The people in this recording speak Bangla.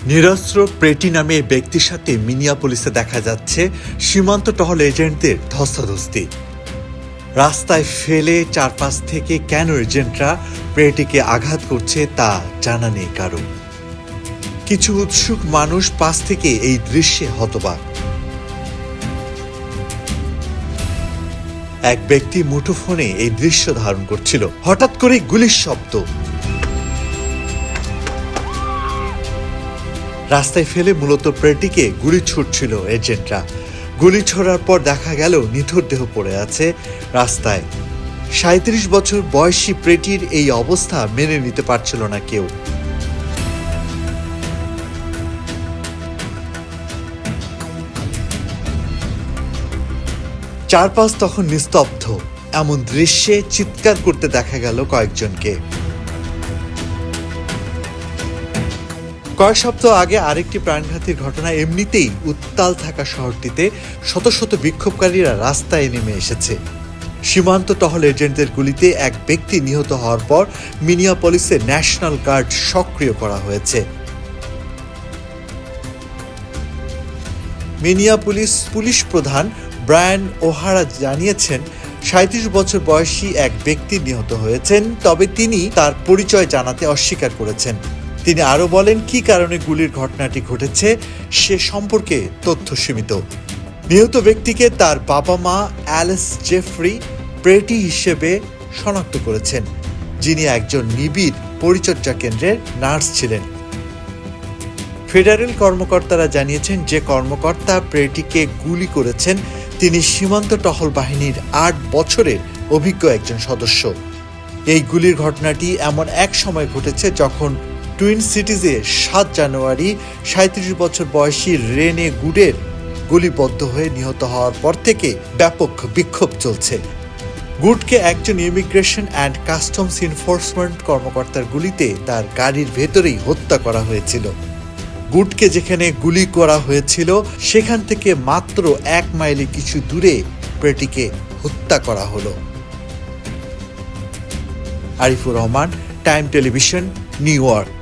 নিরস্ত্র প্রেটি নামে ব্যক্তির সাথে মিনিয়াপোলিসে দেখা যাচ্ছে সীমান্ত টহল এজেন্টদের ধস্তাধস্তি। রাস্তায় ফেলে চারপাশ থেকে কেন এজেন্টরা প্রেটিকে আঘাত করছে তা জানা নেই কারো। কিছু উৎসুক মানুষ পাশ থেকে এই দৃশ্যে হতবাক। এক ব্যক্তি মুঠোফোনে এই দৃশ্য ধারণ করছিল। হঠাৎ করে গুলির শব্দ। রাস্তায় ফেলে মূলত প্রেটিকে গুলি ছুটছিল এজেন্টরা। গুলি ছোড়ার পর দেখা গেল নিথর দেহ পড়ে আছে রাস্তায়। ৩৭ বছর বয়সী প্রেটির এই অবস্থা মেনে নিতে পারছিল না কেউ। চারপাশ তখন নিস্তব্ধ। এমন দৃশ্যে চিৎকার করতে দেখা গেল কয়েকজনকে। কয়েক সপ্তাহ আগে আরেকটি প্রাণঘাতীর ঘটনা এমনিতেই উত্তাল থাকা শহরটিতে শত শত বিক্ষোভকারীরা রাস্তায় নেমে এসেছে। সীমান্ত টহল এজেন্টদের গুলিতে এক ব্যক্তি নিহত হওয়ার পর মিনিয়াপলিসে ন্যাশনাল গার্ড সক্রিয় করা হয়েছে। মিনিয়াপলিস পুলিশ প্রধান ব্রায়ান ওহারা জানিয়েছেন ৩৭ বছর বয়সী এক ব্যক্তি নিহত হয়েছেন, তবে তিনি তার পরিচয় জানাতে অস্বীকার করেছেন। তিনি আরও বলেন, কী কারণে গুলির ঘটনাটি ঘটেছে সে সম্পর্কে তথ্য সীমিত। নিহত ব্যক্তিকে তার বাবা মা অ্যালিস জেফ্রি প্রেটি হিসেবে শনাক্ত করেছেন, যিনি একজন নিবিড় পরিচর্যা কেন্দ্রের নার্স ছিলেন। ফেডারেল কর্মকর্তারা জানিয়েছেন যে কর্মকর্তা প্রেটিকে গুলি করেছেন তিনি সীমান্ত টহল বাহিনীর ৮ বছরের অভিজ্ঞ একজন সদস্য। এই গুলির ঘটনাটি এমন এক সময় ঘটেছে যখন টুইন সিটিজে ৭ জানুয়ারি ৩৭ বছর বয়সী রেনে গুডের গুলিবদ্ধ হয়ে নিহত হওয়ার পর থেকে ব্যাপক বিক্ষোভ চলছে। গুডকে একজন ইমিগ্রেশন অ্যান্ড কাস্টমস এনফোর্সমেন্ট কর্মকর্তার গুলিতে তার গাড়ির ভেতরেই হত্যা করা হয়েছিল। গুডকে যেখানে গুলি করা হয়েছিল সেখান থেকে মাত্র ১ মাইলে কিছু দূরে প্রেটিকে হত্যা করা হলো। Arifur Rahman, time television, new York.